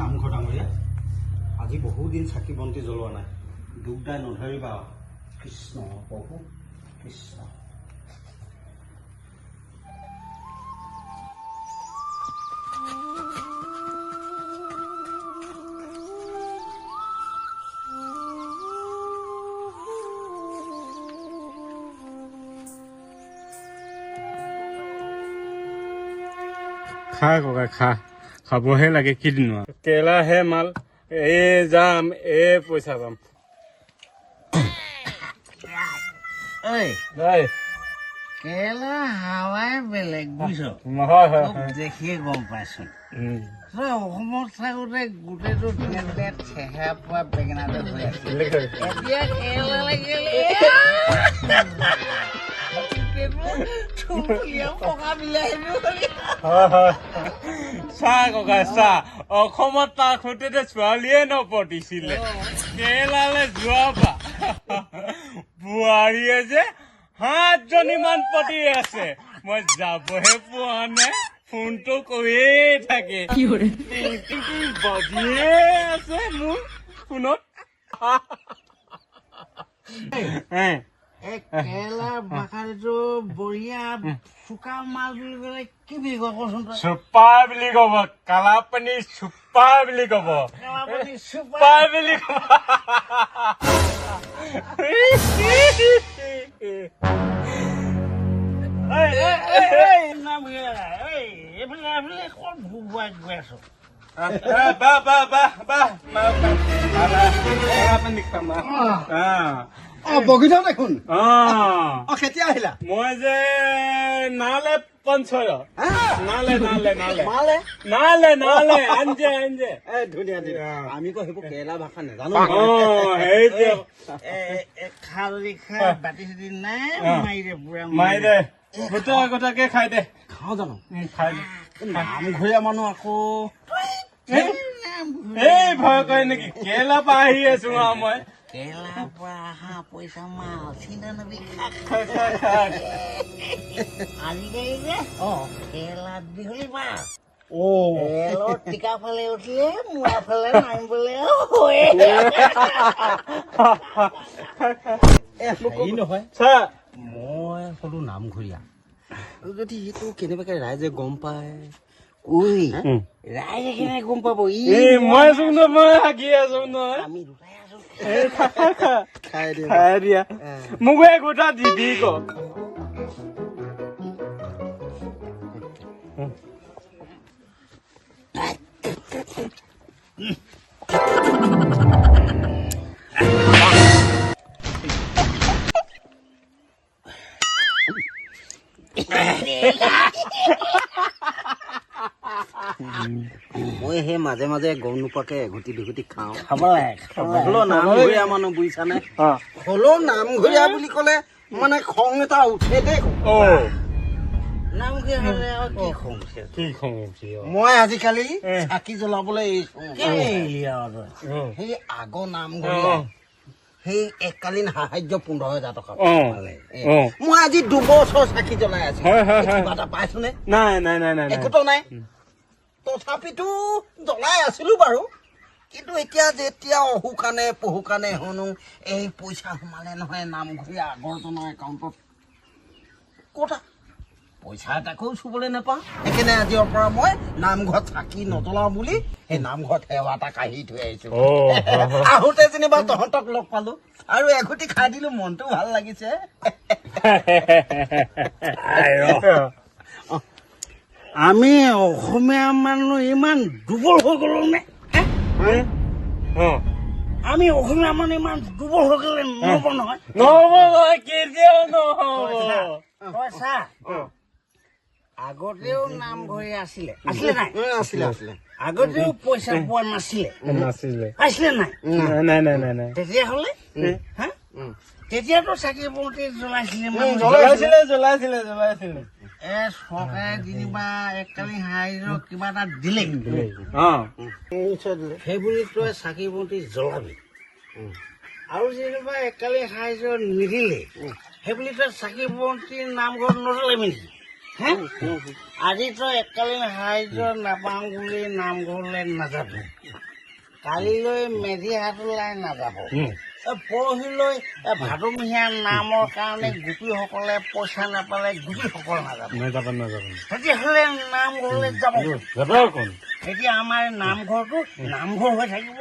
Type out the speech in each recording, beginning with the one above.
নামঘৰ ডাঙৰীয়া আজি বহুদিন চাকি বন্তি জ্বলোৱা নাই দুখদাই নধৰিবা কৃষ্ণ প্ৰভু কৃষ্ণ খা ককা খা খাবহে লাগে কি দিন কেলাহে মাল যাম পইচা পাম কেলা হাৱাই বেলেগ বুজিছ দেখিয়ে গম পাইছো তই অসমত থাকোঁতে গোটেইটো ধুনীয়া ধুনীয়া চেহেৰা পোৱা বেঙেনাতে হৈ আছে এতিয়া কেলা লাগিলে চাহ ককা চাহ অসমত তাৰ সৈতে ছোৱালীয়ে নপতিছিলে কেলালে যোৱা পা বোৱাৰীয়ে যে 7জনীমান পতি আছে মই যাবহে পোৱা নাই ফোনটো কৰিয়ে থাকে বাজিয়ে আছে মোৰ ফোনত কেলা বাকালিটো বঢ়িয়া চোকা মাল বুলি ক'লে কি বুলি কয় কচোন চুপা বুলি কব কালা পানী চুপা বুলি কব চুপা বুলি কব এইফালে ক'ত ভুগুৱাই গৈ আছো বগীধৰ দেখোন কেতিয়া আহিলা মই যে নালে পঞ্চয় নালে আনজে ধুনীয়া ধুনীয়া আমি আকৌ সেইবোৰ কেৰেলা ভাষা নাজানো বাতি চাতি নাই মাৰি দে পুৰা মাৰি দে গোটা গোটাকে খাই দে খাওঁ জানো খাই দে নামঘৰীয়া মানুহ আকৌ এই ভয় কৰে নেকি কেৰেলা পৰা আহি আছো মই কেৰেলাৰ পৰা অহা পইচা মাল চিন্তা নবি আজিকালি যে কেৰেলাত দীঘলী মাছ ৰেলৰ টিকা ফালে উঠিলে মোৱা ফালে নামিবলে নহয় চা মই হলো নামঘৰীয়া যদি সেইটো কেনেবাকে ৰাইজে গম পায় ৰাইজে কেনেকে গম পাব মই আছো ন মই হাগি আছো নহয় আমি দুটাই আছো খাই দিয়া মোক এই গোটা দি ক মই সেই মাজে মাজে গম নোপোৱাকে এঘুটি দুঘুটি খাওঁ খাব লাগে হলেও নামঘৰীয়া মানুহ বুজিছানে হলেও নামঘৰীয়া বুলি ক'লে মানে খং এটা উঠে দেই নামঘৰীয়া হ'লে আৰু কি খং মই আজিকালি চাকি জ্বলাবলৈ সেই আগৰ নামঘৰীয়া সেই এককালীন সাহায্য 15,000 টকা মই আজি 2 বছৰ চাকি জ্বলাই আছো কিবা এটা পাইছোনে নাই একোতো নাই তথাপিতো জ্বলাই আছিলো বাৰু কিন্তু এতিয়া যেতিয়া অহুকানে পহুকানে হনো এই পইচা সোমালে নহয় নামঘৰীয়া আগৰজনৰ একাউণ্টত ক'তা পইচা এটাকো চুবলৈ নাপাওঁ সেইকাৰণে আজিৰ পৰা মই নামঘৰত চাকি নজ্বলাওঁ বুলি সেই নামঘৰত সেৱা এটা কাঢ়ি থৈ আহিছো আহোঁতে যেনিবা তহঁতক লগ পালো আৰু এঘুটি খাই দিলো মনটো ভাল লাগিছে আমি অসমীয়া মানুহ ইমান দুৰ্বল হৈ গলো নে আমি অসমীয়া মানুহ ইমান দুৰ্বল হৈ গলে নহব নহয় নহব কেতিয়াও নহব আগতেও নামঘৰে আছিলে আছিলে নাই আছিলে আছিলে আগতেও পইচা পোৱা নাছিলে নাছিলে পাইছিলে নাই নাই নাই নাই নাই তেতিয়াহ'লে হা তেতিয়াতো চাকি বন্তি জ্বলাইছিলে জ্বলাইছিলে চৰকাৰে যেনিবা এককালীন হাইজৰ কিবা এটা দিলে সেইবুলি তই চাকি বন্তি জ্বলাবি আৰু যেনিবা এককালীন হাইজৰ নিদিলে সেইবুলি তই চাকি বন্তি নামঘৰত নজ্বলাবি নেকি হে আজি তই এককালীন হাইজৰ নাপাওঁ বুলি নামঘৰলৈ নাযাবি কালিলৈ মেধি হাত ওলাই নাযাব পৰহিলৈ ভাদমহীয়া নামৰ কাৰণে গোপীসকলে পইচা নাপালে গোপীসকল নাযাব তেতিয়াহ'লে নামঘৰলৈ যাব এতিয়া আমাৰ নামঘৰটো নামঘৰ হৈ থাকিব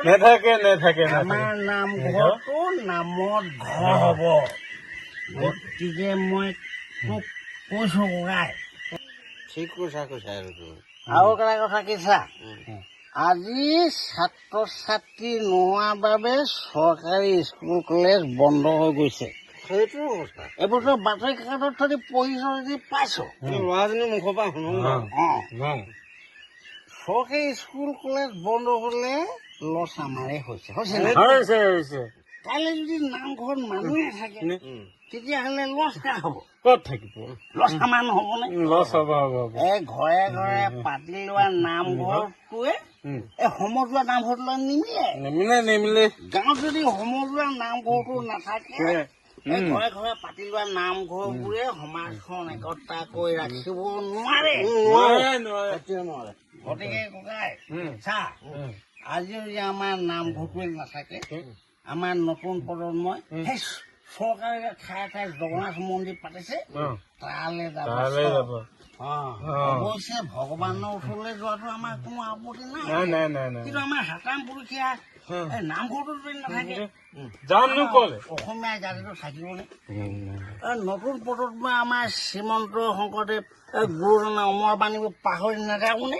আমাৰ নামঘৰটো নামত ঘৰ হ'ব গতিকে মই তোক কৈছো ককাই ঠিক কৈছা আৰু আৰু এটা কথা কি চা আজি ছাত্ৰ ছাত্ৰী নোহোৱাৰ বাবে চৰকাৰী স্কুল কলেজ বন্ধ হৈ গৈছে সেইটো কথা এইবছৰ বাতৰি কাকতত যদি পঢ়িছ যদি পাইছ ল'ৰাজনীৰ মুখৰ পৰা শুনো চৰকাৰী স্কুল কলেজ বন্ধ হলে লছ আমাৰে হৈছে কাইলৈ যদি নামঘৰত মানুহ নাথাকে তেতিয়াহ'লে লছ কাৰ হ'ব ক'ত থাকিব লছ আমাৰ নহ'বনে লছ হ'ব এই ঘৰে ঘৰে পাতি লোৱা নামঘৰটোৱে এই সমজুৱা নামঘৰটোলৈ নিমিলে গাঁৱত যদি সমজুৱা নামঘৰটো নাথাকে এই ঘৰে ঘৰে পাতি লোৱা নামঘৰবোৰে সমাজখন একতা কৰি ৰাখিব নোৱাৰে গতিকে ককাই চা আজি যদি আমাৰ নামঘৰটোৱে নাথাকে আমাৰ নতুন প্ৰজন্মই সেই চৰকাৰে ঠায়ে ঠায়ে জগন্নাথ মন্দিৰ পাতিছে তালৈ যাব অৱশ্যে ভগৱানৰ ওচৰলৈ যোৱাটো আমাৰ কোনো আপত্তি নাই কিন্তু আমাৰ হাতাম পুৰুষীয়া নামঘৰটো যদি নাথাকে অসমীয়া জাতিটো থাকিবনে নতুন প্ৰজন্মই আমাৰ শ্ৰীমন্ত শংকৰদেৱ গুৰুজনা অমৰ বাণীবোৰ পাহৰি নাথাকোনে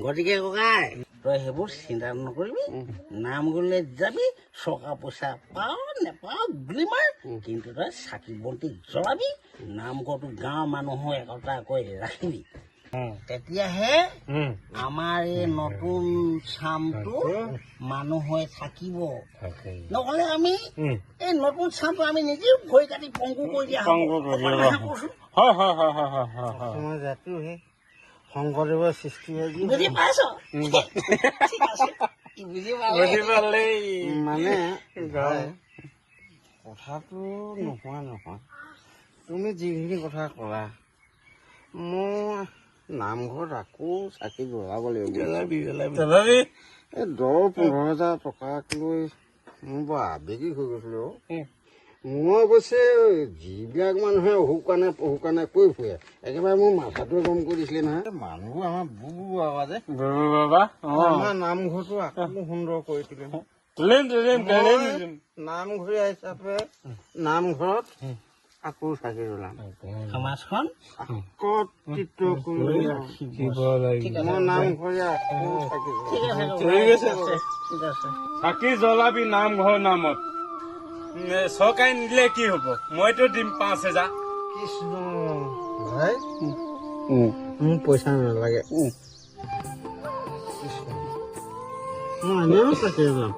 গতিকে ককাই তই সেইবোৰ চিন্তা নকৰিবি নামঘৰলৈ যাবি চৰকাৰ পইচা পাওঁ নেপাওঁ গুলি মাৰ কিন্তু তই চাকি বন্তি জ্বলাবি নামঘৰটো গাঁৱৰ মানুহৰ একতা কৰি ৰাখিবি তেতিয়াহে আমাৰ এই নতুন চামটো মানুহ হৈ থাকিব নহ'লে আমি এই নতুন চামটো আমি নিজেও ভৰি কাটি পংগু কৰি দিয়া আমাৰ জাতিও সেই শংকৰদেৱৰ সৃষ্টি বুজি পাইছ মানে কথাটো নোহোৱা নহয় তুমি যিখিনি কথা ক'লা মই নামঘৰত আকৌ চাকি জ্বলাব লাগিব এই 10-15,000 টকাক লৈ মোৰ বৰ আবেগিক হৈ গৈছিলোঁ মই অৱশ্যে যিবিলাক মানুহে অসুখ কাৰণে কৈ ফুৰে একেবাৰে মোৰ মাথাটোৱে গৰম কৰি দিছিলে নহয় মানুহবোৰ আমাৰ বুবু বাবা আমাৰ নামঘৰটো আকৌ সুন্দৰ কৰি তুলিম নামঘৰীয়া হিচাপে নামঘৰত আকৌ চাকি জ্বলাম সমাজখন একত্ৰিত কৰি মই নামঘৰীয়া আকৌ চাকি জ্বলাবি নামঘৰ নামত চৰকাৰে নিদিলে কি হ'ব মইতো দিম 5,000 কৃষ্ণ ভাই মোক পইচা নালাগে মই এনেও চাকি জ্বলাম